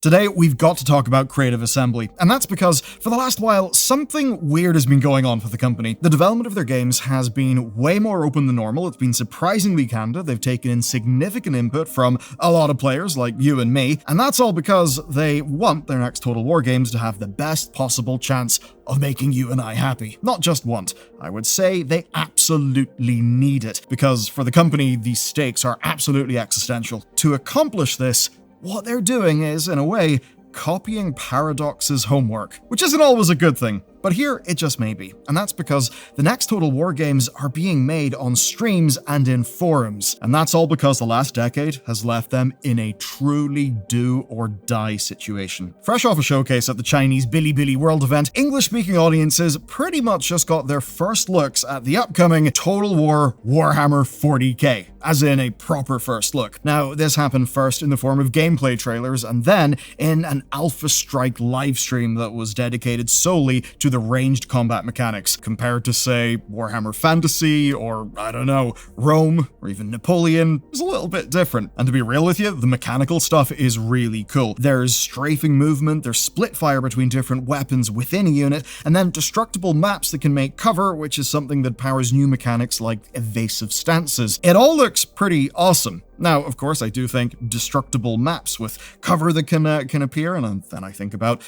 Today, we've got to talk about Creative Assembly, and that's because, for the last while, something weird has been going on for the company. The development of their games has been way more open than normal, it's been surprisingly candid, they've taken in significant input from a lot of players like you and me, and that's all because they want their next Total War games to have the best possible chance of making you and I happy. Not just want, I would say they absolutely need it, because for the company, these stakes are absolutely existential. To accomplish this, what they're doing is, in a way, copying Paradox's homework, which isn't always a good thing, but here it just may be. And that's because the next Total War games are being made on streams and in forums, and that's all because the last decade has left them in a truly do or die situation. Fresh off a showcase at the Chinese Bilibili World event, English-speaking audiences pretty much just got their first looks at the upcoming Total War Warhammer 40k, as in a proper first look. Now, this happened first in the form of gameplay trailers, and then in an Alpha Strike livestream that was dedicated solely to the ranged combat mechanics, compared to, say, Warhammer Fantasy, or, I don't know, Rome, or even Napoleon. It's a little bit different. And to be real with you, the mechanical stuff is really cool. There's strafing movement, there's split fire between different weapons within a unit, and then destructible maps that can make cover, which is something that powers new mechanics like evasive stances. It all looks pretty awesome. Now, of course, I do think destructible maps with cover that can appear, and then I think about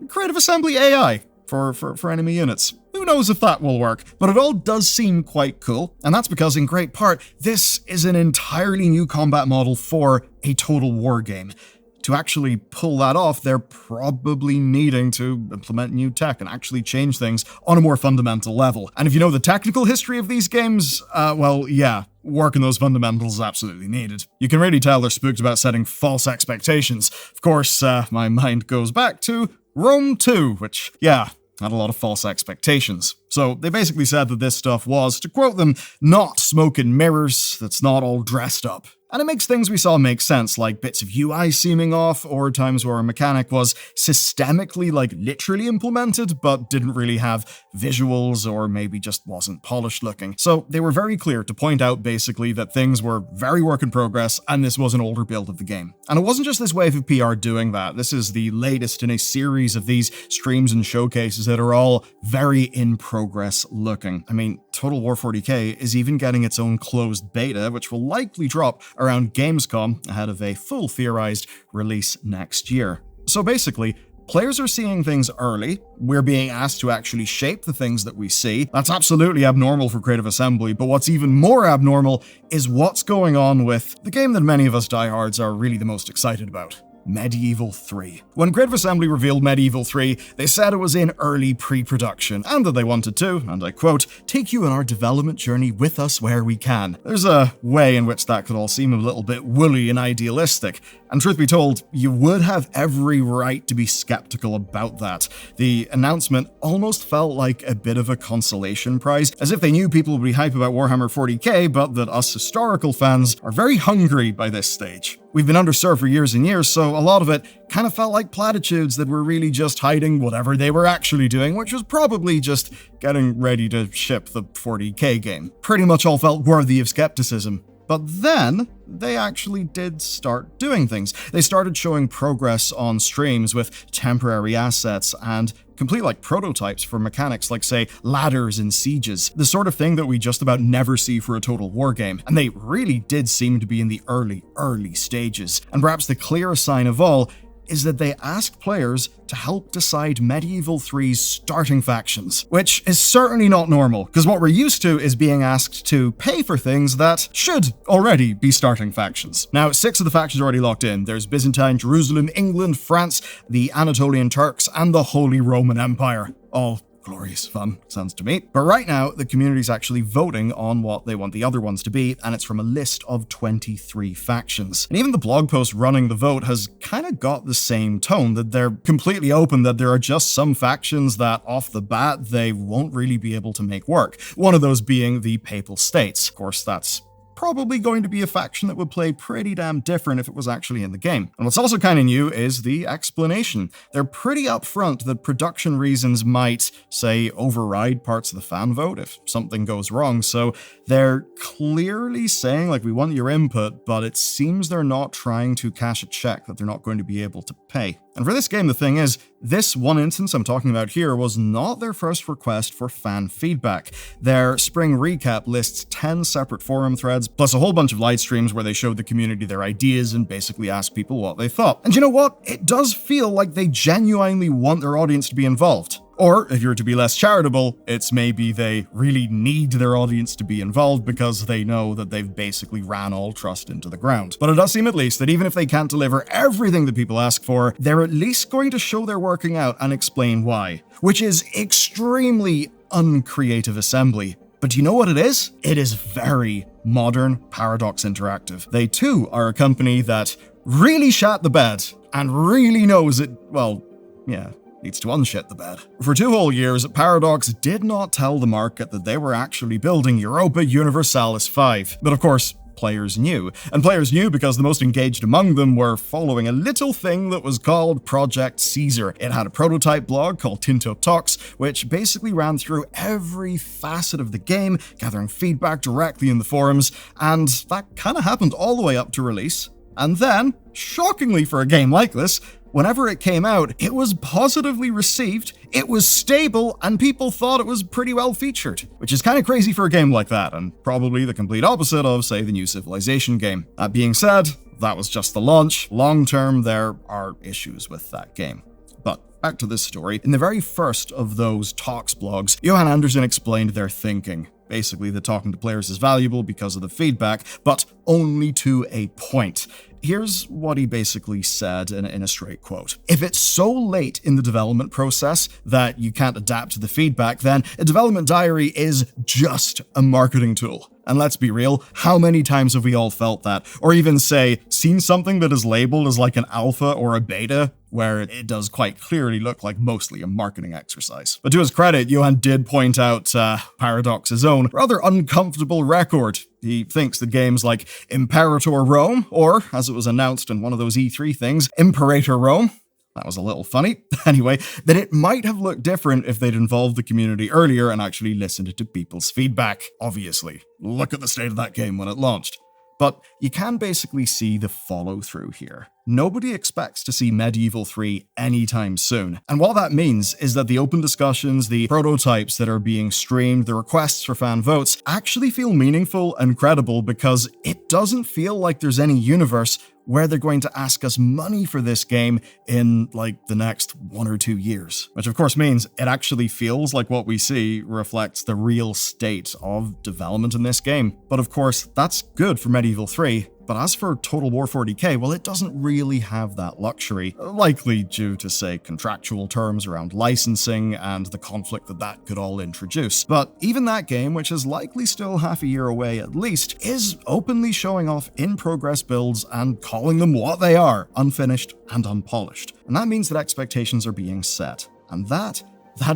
Creative Assembly AI for enemy units. Who knows if that will work, but it all does seem quite cool, and that's because, in great part, this is an entirely new combat model for a Total War game. To actually pull that off, they're probably needing to implement new tech and actually change things on a more fundamental level. And if you know the technical history of these games, well, yeah, work on those fundamentals is absolutely needed. You can really tell they're spooked about setting false expectations. Of course, my mind goes back to Rome 2, which, yeah, had a lot of false expectations. So they basically said that this stuff was, to quote them, not smoke and mirrors, that's not all dressed up. And it makes things we saw make sense, like bits of UI seeming off, or times where a mechanic was systemically, literally implemented, but didn't really have visuals, or maybe just wasn't polished looking. So they were very clear to point out, basically, that things were very work in progress, and this was an older build of the game. And it wasn't just this wave of PR doing that. This is the latest in a series of these streams and showcases that are all very in progress looking. I mean, Total War 40k is even getting its own closed beta, which will likely drop around Gamescom ahead of a full theorized release next year. So basically, players are seeing things early, we're being asked to actually shape the things that we see. That's absolutely abnormal for Creative Assembly, but what's even more abnormal is what's going on with the game that many of us diehards are really the most excited about. Medieval 3. When Creative Assembly revealed Medieval 3, they said it was in early pre-production, and that they wanted to, and I quote, take you on our development journey with us where we can. There's a way in which that could all seem a little bit woolly and idealistic, and truth be told, you would have every right to be skeptical about that. The announcement almost felt like a bit of a consolation prize, as if they knew people would be hype about Warhammer 40k, but that us historical fans are very hungry by this stage. We've been underserved for years and years, so a lot of it kind of felt like platitudes that were really just hiding whatever they were actually doing, which was probably just getting ready to ship the 40k game. Pretty much all felt worthy of skepticism. But then, they actually did start doing things. They started showing progress on streams with temporary assets and complete prototypes for mechanics like, say, ladders and sieges, the sort of thing that we just about never see for a Total War game. And they really did seem to be in the early stages. And perhaps the clearest sign of all is that they asked players to help decide Medieval 3's starting factions, which is certainly not normal, because what we're used to is being asked to pay for things that should already be starting factions. Now, 6 of the factions are already locked in. There's Byzantine, Jerusalem, England, France, the Anatolian Turks, and the Holy Roman Empire. All glorious fun, sounds to me. But right now, the community's actually voting on what they want the other ones to be, and it's from a list of 23 factions. And even the blog post running the vote has kind of got the same tone, that they're completely open that there are just some factions that, off the bat, they won't really be able to make work. One of those being the Papal States. Of course, that's probably going to be a faction that would play pretty damn different if it was actually in the game. And what's also kind of new is the explanation. They're pretty upfront that production reasons might, say, override parts of the fan vote if something goes wrong, so they're clearly saying, like, we want your input, but it seems they're not trying to cash a check that they're not going to be able to pay. And for this game, the thing is, this one instance I'm talking about here was not their first request for fan feedback. Their spring recap lists 10 separate forum threads, plus a whole bunch of live streams where they showed the community their ideas and basically asked people what they thought. And you know what? It does feel like they genuinely want their audience to be involved. Or, if you're to be less charitable, it's maybe they really need their audience to be involved because they know that they've basically ran all trust into the ground. But it does seem at least that even if they can't deliver everything that people ask for, they're at least going to show their working out and explain why. Which is extremely uncreative assembly. But you know what it is? It is very modern Paradox Interactive. They too are a company that really shat the bed and really knows it, well, yeah, needs to unshit the bed. For 2 whole years, Paradox did not tell the market that they were actually building Europa Universalis 5. But of course, players knew. And players knew because the most engaged among them were following a little thing that was called Project Caesar. It had a prototype blog called Tinto Talks, which basically ran through every facet of the game, gathering feedback directly in the forums, and that kind of happened all the way up to release. And then, shockingly for a game like this, whenever it came out, it was positively received, it was stable, and people thought it was pretty well featured. Which is kind of crazy for a game like that, and probably the complete opposite of, say, the New Civilization game. That being said, that was just the launch. Long term, there are issues with that game. But back to this story. In the very first of those talks blogs, Johan Andersen explained their thinking. Basically, that talking to players is valuable because of the feedback, but only to a point. Here's what he basically said in a straight quote. If it's so late in the development process that you can't adapt to the feedback, then a development diary is just a marketing tool. And let's be real, how many times have we all felt that? Or even, say, seen something that is labeled as like an alpha or a beta, where it does quite clearly look like mostly a marketing exercise. But to his credit, Johan did point out Paradox's own rather uncomfortable record. He thinks that games like Imperator Rome, or, as it was announced in one of those E3 things, Imperator Rome, that was a little funny. Anyway, that it might have looked different if they'd involved the community earlier and actually listened to people's feedback. Obviously, look at the state of that game when it launched. But you can basically see the follow-through here. Nobody expects to see Medieval 3 anytime soon. And what that means is that the open discussions, the prototypes that are being streamed, the requests for fan votes, actually feel meaningful and credible because it doesn't feel like there's any universe where they're going to ask us money for this game in, like, the next 1 or 2 years. Which of course means it actually feels like what we see reflects the real state of development in this game. But of course, that's good for Medieval 3. But as for Total War 40k, well, it doesn't really have that luxury, likely due to, say, contractual terms around licensing and the conflict that could all introduce. But even that game, which is likely still half a year away at least, is openly showing off in-progress builds and calling them what they are, unfinished and unpolished. And that means that expectations are being set. And that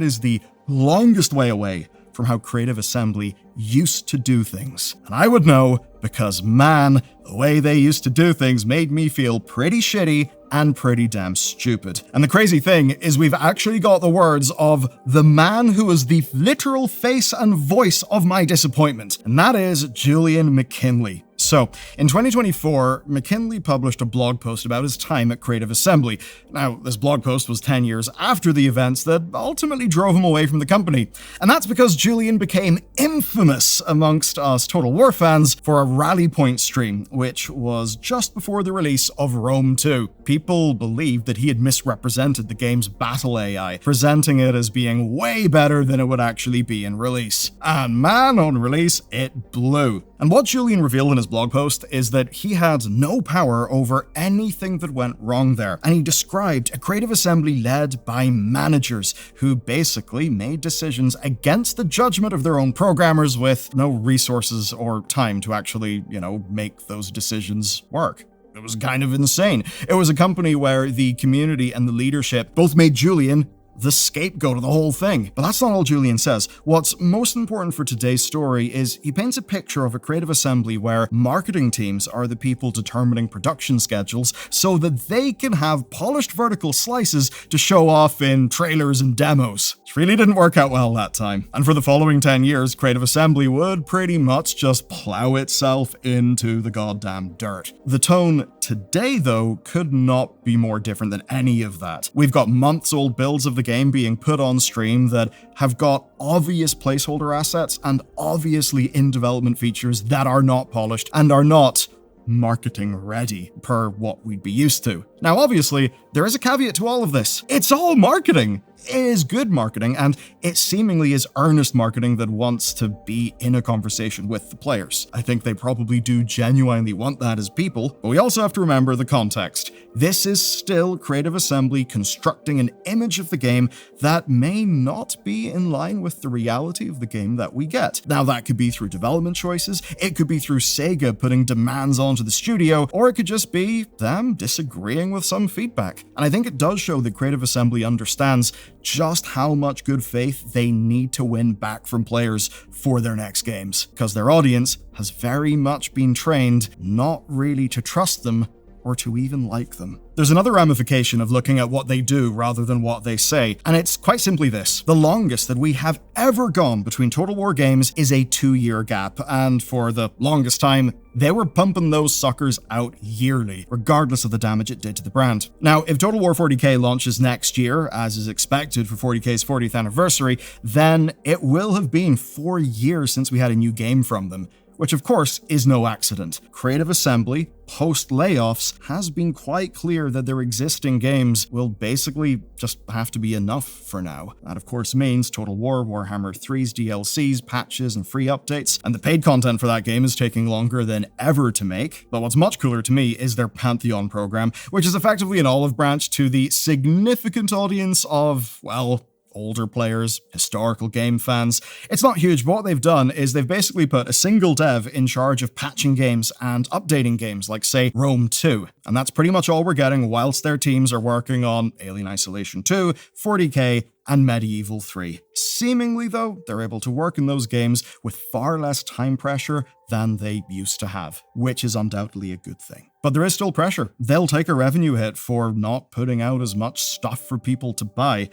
is the longest way away from how Creative Assembly used to do things. And I would know because, man, the way they used to do things made me feel pretty shitty and pretty damn stupid. And the crazy thing is we've actually got the words of the man who was the literal face and voice of my disappointment, and that is Julian McKinley. So, in 2024, McKinley published a blog post about his time at Creative Assembly. Now, this blog post was 10 years after the events that ultimately drove him away from the company. And that's because Julian became infamous amongst us Total War fans for a Rally Point stream, which was just before the release of Rome 2. People believed that he had misrepresented the game's battle AI, presenting it as being way better than it would actually be in release. And man, on release, it blew. And what Julian revealed in his blog post is that he had no power over anything that went wrong there, and he described a Creative Assembly led by managers who basically made decisions against the judgment of their own programmers with no resources or time to actually, make those decisions work. It was kind of insane. It was a company where the community and the leadership both made Julian the scapegoat of the whole thing. But that's not all Julian says. What's most important for today's story is he paints a picture of a creative assembly where marketing teams are the people determining production schedules so that they can have polished vertical slices to show off in trailers and demos. Which really didn't work out well that time. And for the following 10 years, creative assembly would pretty much just plow itself into the goddamn dirt. The tone today, though, could not be more different than any of that. We've got months-old builds of the game being put on stream that have got obvious placeholder assets and obviously in-development features that are not polished and are not marketing ready per what we'd be used to. Now, obviously, there is a caveat to all of this. It's all marketing. It is good marketing, and it seemingly is earnest marketing that wants to be in a conversation with the players. I think they probably do genuinely want that as people, but we also have to remember the context. This is still Creative Assembly constructing an image of the game that may not be in line with the reality of the game that we get. Now, that could be through development choices, it could be through Sega putting demands onto the studio, or it could just be them disagreeing with some feedback. And I think it does show that Creative Assembly understands just how much good faith they need to win back from players for their next games, because their audience has very much been trained not really to trust them or to even like them. There's another ramification of looking at what they do rather than what they say, and it's quite simply this. The longest that we have ever gone between Total War games is a 2-year gap, and for the longest time, they were pumping those suckers out yearly, regardless of the damage it did to the brand. Now, if Total War 40k launches next year, as is expected for 40k's 40th anniversary, then it will have been 4 years since we had a new game from them, which of course is no accident. Creative Assembly, post-layoffs, has been quite clear that their existing games will basically just have to be enough for now. That of course means Total War, Warhammer 3's DLCs, patches, and free updates, and the paid content for that game is taking longer than ever to make. But what's much cooler to me is their Pantheon program, which is effectively an olive branch to the significant audience of, well, older players, historical game fans. It's not huge, but what they've done is they've basically put a single dev in charge of patching games and updating games, like say Rome 2. And that's pretty much all we're getting whilst their teams are working on Alien Isolation 2, 40k, and Medieval 3. Seemingly, though, they're able to work in those games with far less time pressure than they used to have, which is undoubtedly a good thing. But there is still pressure. They'll take a revenue hit for not putting out as much stuff for people to buy.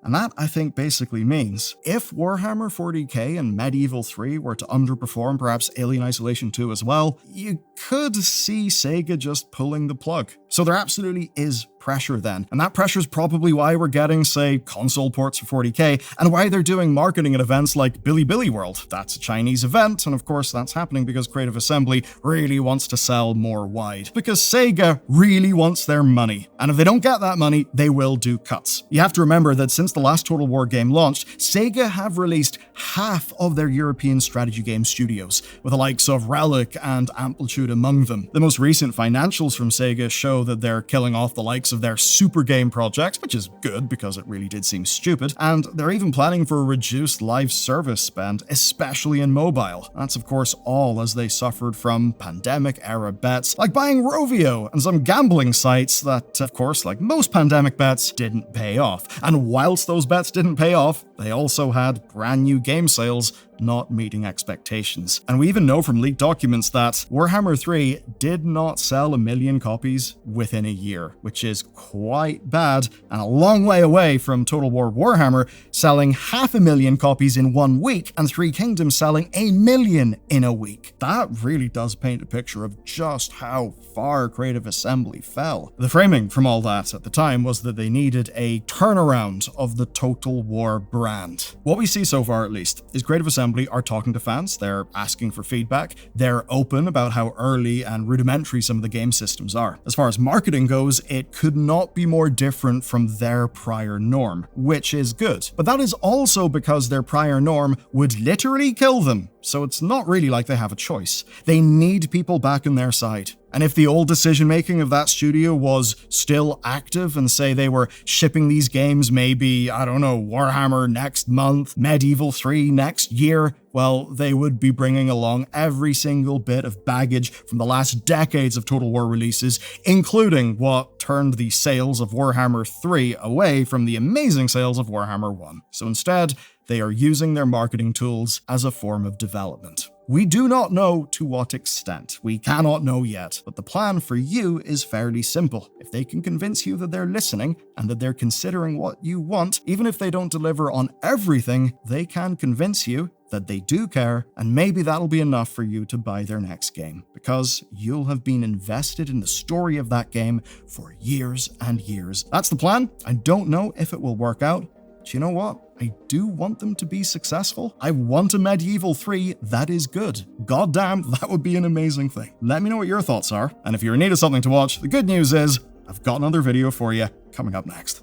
And that, I think, basically means if Warhammer 40k and Medieval 3 were to underperform perhaps Alien Isolation 2 as well, you could see Sega just pulling the plug. So there absolutely is pressure then. And that pressure is probably why we're getting, say, console ports for 40k, and why they're doing marketing at events like Billy World. That's a Chinese event, and of course that's happening because Creative Assembly really wants to sell more wide. Because Sega really wants their money. And if they don't get that money, they will do cuts. You have to remember that since the last Total War game launched, Sega have released half of their European strategy game studios, with the likes of Relic and Amplitude among them. The most recent financials from Sega show that they're killing off the likes of their super game projects, which is good because it really did seem stupid, and they're even planning for a reduced live service spend, especially in mobile. That's of course all as they suffered from pandemic-era bets like buying Rovio and some gambling sites that, of course, like most pandemic bets, didn't pay off. And whilst those bets didn't pay off, they also had brand new game sales not meeting expectations. And we even know from leaked documents that Warhammer 3 did not sell 1 million copies within a year, which is quite bad and a long way away from Total War Warhammer selling 500,000 copies in 1 week and Three Kingdoms selling 1 million in a week. That really does paint a picture of just how far Creative Assembly fell. The framing from all that at the time was that they needed a turnaround of the Total War brand. What we see so far, at least, is Creative Assembly are talking to fans, they're asking for feedback, they're open about how early and rudimentary some of the game systems are. As far as marketing goes, it could not be more different from their prior norm, which is good. But that is also because their prior norm would literally kill them, so it's not really like they have a choice. They need people back on their side. And if the old decision-making of that studio was still active and say they were shipping these games maybe, I don't know, Warhammer next month, Medieval 3 next year, well, they would be bringing along every single bit of baggage from the last decades of Total War releases, including what turned the sales of Warhammer 3 away from the amazing sales of Warhammer 1. So instead, they are using their marketing tools as a form of development. We do not know to what extent. We cannot know yet, but the plan for you is fairly simple. If they can convince you that they're listening and that they're considering what you want, even if they don't deliver on everything, they can convince you that they do care, and maybe that'll be enough for you to buy their next game, because you'll have been invested in the story of that game for years and years. That's the plan. I don't know if it will work out, but you know what? I do want them to be successful. I want a Medieval 3 that is good. Goddamn, that would be an amazing thing. Let me know what your thoughts are, and if you're in need of something to watch, the good news is I've got another video for you coming up next.